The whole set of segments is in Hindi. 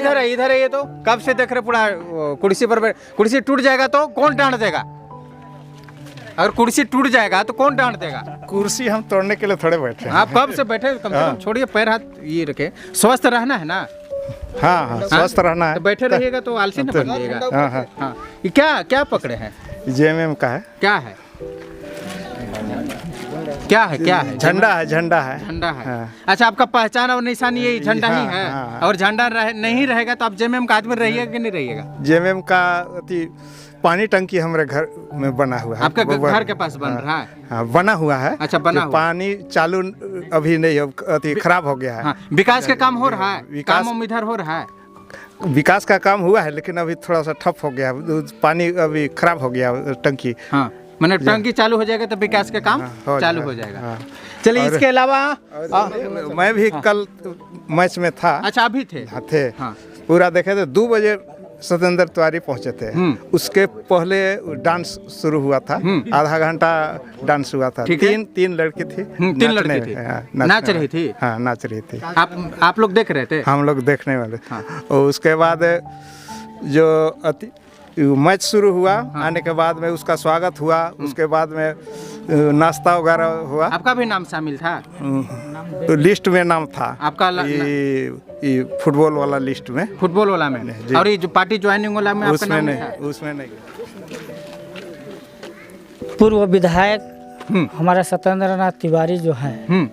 इधर है ये तो कब से देख रहे पूरा कुर्सी पर कुर्सी टूट जाएगा तो कौन डांट देगा? अगर कुर्सी टूट जाएगा तो कौन डांट देगा? कुर्सी हम तोड़ने के लिए थोड़े बैठे हैं। आप कब से बैठे? कम से कम छोड़िए, पैर हाथ ये रखे, स्वस्थ रहना है ना। हाँ, स्वस्थ रहना है। तो बैठे रहिएगा तो आलसी न बन जाइएगा। हाँ, ये क्या पकड़े हैं? जेएमएम का है। क्या है? झंडा है। हाँ। अच्छा, आपका पहचान और निशान ये झंडा ही है। हाँ। और झंडा नहीं रहेगा तो आप जेएमएम का आदमी रहिएगा कि नहीं रहिएगा? जेएमएम का पानी टंकी हमारे घर में बना हुआ है। आपका घर के पास बन रहा है? हाँ, बना हुआ है। अच्छा, बना हुआ। पानी चालू अभी नहीं, अब खराब हो गया है। हाँ, विकास का काम हो रहा है? काम इधर हो रहा है? विकास का काम हुआ है लेकिन अभी थोड़ा सा ठप हो गया, पानी अभी खराब हो गया टंकी। हाँ, मैंने टंकी चालू हो जाएगा तो विकास का काम चालू हो जाएगा। हाँ। चलिए, इसके अलावा मैं भी कल मैच में था। अच्छा, अभी थे? हाँ। पूरा देखे तो 2 बजे सत्येंद्र तिवारी पहुंचे थे। उसके पहले डांस शुरू हुआ था, आधा घंटा डांस हुआ था। तीन लड़की थी। 3 लड़की थी, नाच रही थी। हाँ, नाच रही थी। आप लोग देख रहे थे? हम लोग देखने वाले। और उसके बाद जो मैच शुरू हुआ, आने के बाद में उसका स्वागत हुआ। उसके बाद में नाश्ता वगैरह हुआ। आपका भी नाम शामिल था? लिस्ट में नाम था आपका? ये फुटबॉल वाला लिस्ट में। फुटबॉल वाला में? और ये जो पार्टी ज्वाइनिंग वाला में आपका नाम नहीं था? उसमें नहीं। पूर्व विधायक हमारे सत्येंद्र नाथ तिवारी जो हैं,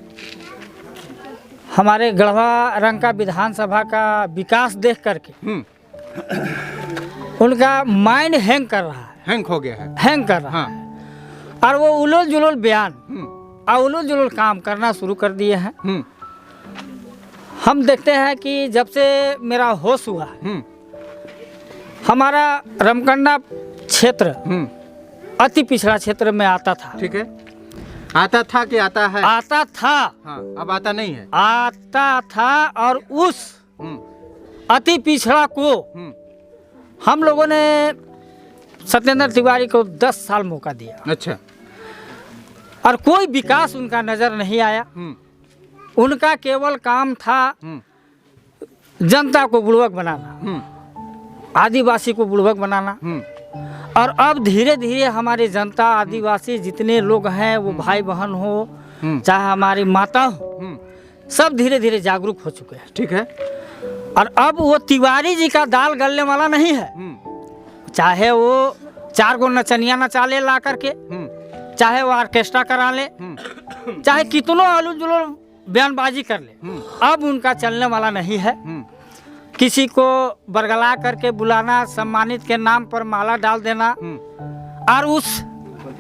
हमारे गढ़वा रंका विधानसभा का विकास देख करके उनका माइंड हैंग कर रहा है। हैंग हो गया है? हैंग कर रहा है। और वो उलूल जुलूल बयान और उलूल जुलूल काम करना शुरू कर दिए हैं। हम देखते हैं कि जब से मेरा होश हुआ, हमारा रमकंडा क्षेत्र अति पिछड़ा क्षेत्र में आता था। ठीक है, आता था कि आता है? आता था। हाँ, अब आता नहीं है? आता था। और उस अति पिछड़ा को हम लोगों ने सत्येंद्र तिवारी को 10 साल मौका दिया। अच्छा। और कोई विकास उनका नजर नहीं आया। उनका केवल काम था जनता को बुड़बक बनाना, आदिवासी को बुड़बक बनाना। और अब धीरे धीरे हमारी जनता, आदिवासी जितने लोग हैं, वो भाई बहन हो चाहे हमारी माता हो, सब धीरे धीरे जागरूक हो चुके हैं। ठीक है। और अब वो तिवारी जी का दाल गलने वाला नहीं है। चाहे वो 4 गो नचनिया नचा ले ला करके, चाहे वो ऑर्केस्ट्रा करा ले, चाहे कितनों आलू जुलू बयानबाजी कर ले, अब उनका चलने वाला नहीं है। किसी को बरगला करके बुलाना, सम्मानित के नाम पर माला डाल देना और उस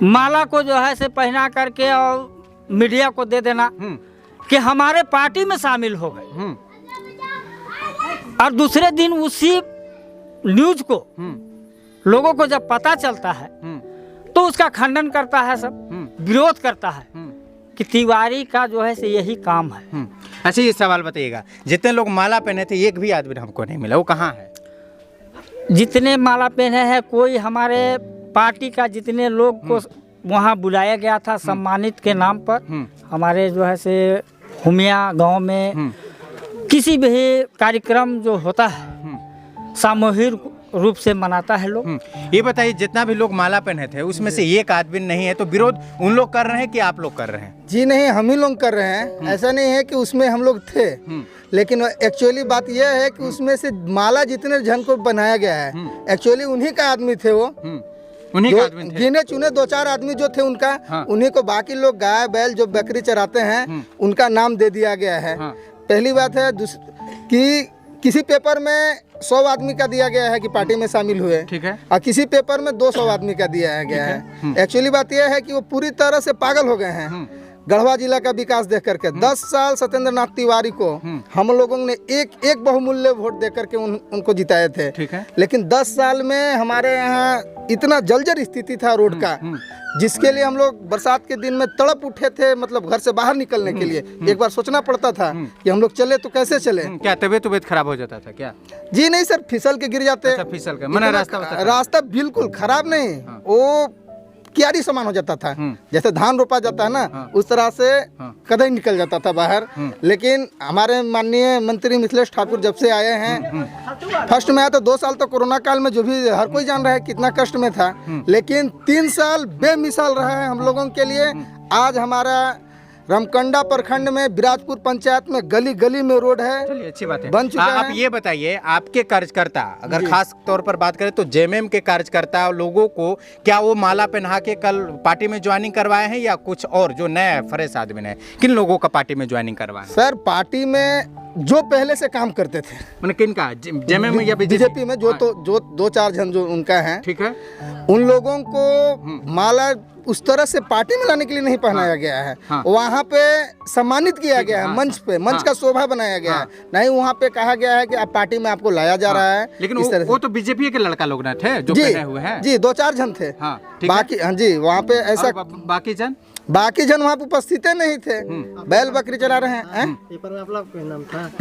माला को जो है से पहना करके और मीडिया को दे देना कि हमारे पार्टी में शामिल हो गए। और दूसरे दिन उसी न्यूज को लोगों को जब पता चलता है तो उसका खंडन करता है, सब विरोध करता है कि तिवारी का जो है से यही काम है। अच्छा, ये सवाल बताइएगा, जितने लोग माला पहने थे एक भी आदमी हमको नहीं मिला, वो कहाँ है? जितने माला पहने हैं, कोई हमारे पार्टी का जितने लोग को वहाँ बुलाया गया था सम्मानित के नाम पर, हमारे जो है से हुमिया गांव में किसी भी कार्यक्रम जो होता है सामूहिक रूप से मनाता है लोग। ये बताइए, जितना भी लोग माला पहने थे उसमें से एक आदमी नहीं है, तो विरोध उन लोग कर रहे हैं कि आप लोग कर रहे हैं? जी नहीं, हम ही लोग कर रहे हैं। ऐसा नहीं है कि उसमें हम लोग थे, लेकिन एक्चुअली बात यह है कि उसमें से माला जितने जन को बनाया गया है, एक्चुअली उन्हीं का आदमी थे। वो उन्हीं का आदमी थे? गिने चुने 2-4 आदमी जो थे उनका, उन्हीं को, बाकी लोग गाय बैल जो बकरी चराते हैं उनका नाम दे दिया गया है। पहली बात है कि किसी पेपर में 100 आदमी का दिया गया है कि पार्टी में शामिल हुए। ठीक है। और किसी पेपर में 200 आदमी का दिया गया है। एक्चुअली बात यह है कि वो पूरी तरह से पागल हो गए हैं गढ़वा जिला का विकास देख करके। 10 साल सत्येंद्र नाथ तिवारी को हम लोगों ने एक बहुमूल्य वोट दे करके उनको जिताए थे। ठीक है। लेकिन 10 साल में हमारे यहाँ इतना जर्जर स्थिति था रोड का, जिसके लिए हम लोग बरसात के दिन में तड़प उठे थे, मतलब घर से बाहर निकलने के लिए। एक बार सोचना पड़ता था कि हम लोग चले तो कैसे चले। क्या तबीयत खराब हो जाता था क्या? जी नहीं सर, फिसल के गिर जाते। अच्छा, फिसल के, मैंने रास्ता बिल्कुल खराब नहीं, वो क्यारी समान हो जाता था। जैसे धान रोपा जाता है ना, उस तरह से कदई निकल जाता था बाहर। लेकिन हमारे माननीय मंत्री मिथिलेश ठाकुर जब से आए हैं, फर्स्ट में आया तो 2 साल तो कोरोना काल में जो भी हर कोई जान रहा है कितना कष्ट में था, लेकिन 3 साल बेमिसाल रहा है हम लोगों के लिए। आज हमारा रमकंडा प्रखंड में बिराजपुर पंचायत में गली गली में रोड है। चलिए अच्छी बात है, बन चुका आप है। ये बताइए, आपके कार्यकर्ता अगर खास तौर पर बात करें तो जेएमएम के कार्यकर्ता लोगों को क्या वो माला पहना के कल पार्टी में ज्वाइनिंग करवाए हैं या कुछ और जो नए फ्रेश आदमी ने किन लोगों का पार्टी में ज्वाइनिंग करवाए हैं? सर पार्टी में जो पहले से काम करते थे, मैंने किन का, जेएमएम या बीजेपी में जो 2-4 जन जो उनका है, ठीक है, उन लोगों को माला उस तरह से पार्टी में लाने के लिए नहीं पहनाया गया है। वहाँ पे सम्मानित किया गया है, मंच पे मंच का शोभा बनाया गया है। नहीं वहाँ पे कहा गया है कि आप पार्टी में आपको लाया जा रहा है। लेकिन इस तरह वो तो बीजेपी के लड़का लोग ना थे जो पहने हुए हैं। जी 2-4 जन थे। बाकी हाँ जी वहाँ पे ऐसा, बाकी जन वहाँ पे उपस्थित नहीं थे, बैल बकरी चला रहे हैं।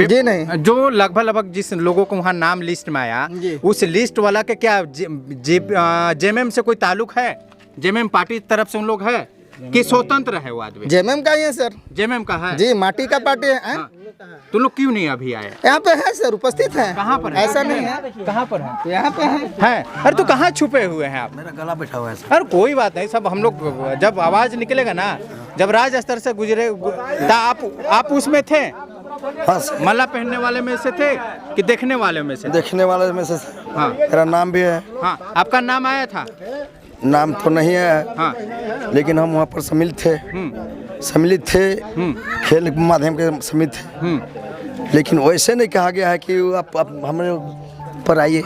जी नहीं, जो लगभग जिस लोगों को वहाँ नाम लिस्ट में आया, उस लिस्ट वाला के क्या जेएमएम से कोई ताल्लुक है? जेएमएम पार्टी की तरफ से उन लोग है कि स्वतंत्र है वो आदमी? जेएमएम का ही है सर। जेएमएम का है जी, माटी का पार्टी है। तो लोग क्यों नहीं अभी आए? यहाँ पे है सर, उपस्थित है। कहाँ पर है? ऐसा नहीं है। कहाँ पर है? यहाँ पे है। अरे तो कहाँ छुपे हुए हैं आप? मेरा गला बैठा हुआ है सर। अरे कोई बात नहीं, सब हम लोग जब आवाज निकलेगा ना, जब राज स्तर से गुजरे तो आप उसमें थे? हाँ सर। माला पहनने वाले में से थे कि देखने वाले में से? देखने वाले में से। हाँ। मेरा नाम भी है। हाँ, आपका नाम आया था? नाम तो नहीं है। हाँ। लेकिन हम वहाँ पर सम्मिलित थे, खेल के माध्यम के सम्मिलित थे। लेकिन वैसे नहीं कहा गया है कि आप हमारे पर आइए,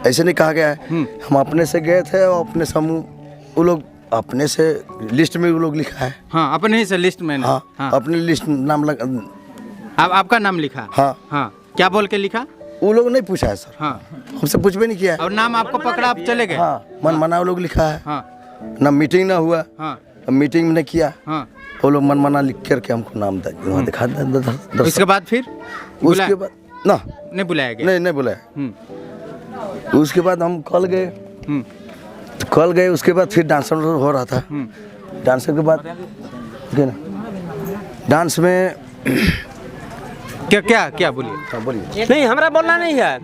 ऐसे नहीं कहा गया है। हम अपने से गए थे और अपने समूह, वो लोग अपने से लिस्ट में वो लोग लिखा है। हाँ, अपने ही से लिस्ट में। हाँ, हाँ। अपने लिस्ट नाम आपका नाम लिखा? हाँ। हाँ, क्या बोल के लिखा? वो लोग नहीं पूछा है सर। हाँ, हमसे पूछ भी नहीं किया है। और नाम आपको पकड़ा, आप चले गए? हाँ, मनमाना वो लोग लिखा है। हाँ। ना मीटिंग ना हुआ। हाँ। मीटिंग में नहीं किया। हाँ। वो लोग मनमाना लिख करके हमको नाम दिखा दे। उसके बाद फिर उसके बाद ना नहीं बुलाया गया? नहीं बुलाया। उसके बाद हम कल गए। उसके बाद फिर डांस हो रहा था। डांस के बाद डांस में क्या बोलिए? नहीं, हमारा बोलना नहीं है।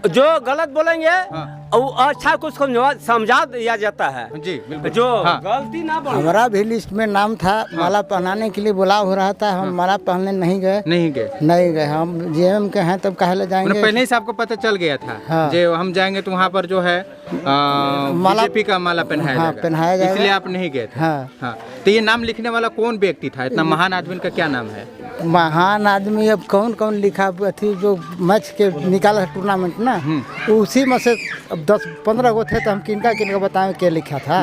जो गलत बोलेंगे वो अच्छा कुछ समझा दिया जाता है। जी बिल्कुल। जो गलती ना बोले। हमारा भी लिस्ट में नाम था, माला पहनाने के लिए बुलाव हो रहा था। हम माला पहनने नहीं गए। हम जेएमएम के हैं तब काहे जाएंगे? पहले से आपको पता चल गया था? हाँ। जो हम जाएंगे तो वहाँ पर जो है बीजेपी का माला पहनाया जाएगा, इसलिए आप नहीं गए थे। हाँ। तो ये नाम लिखने वाला कौन व्यक्ति था? इतना महान आदमी का क्या नाम है? महान आदमी अब कौन लिखा? अथी जो मैच के निकाला टूर्नामेंट ना, उसी में से अब 10-15 गो थे, तो हम किनका बताएं क्या लिखा था।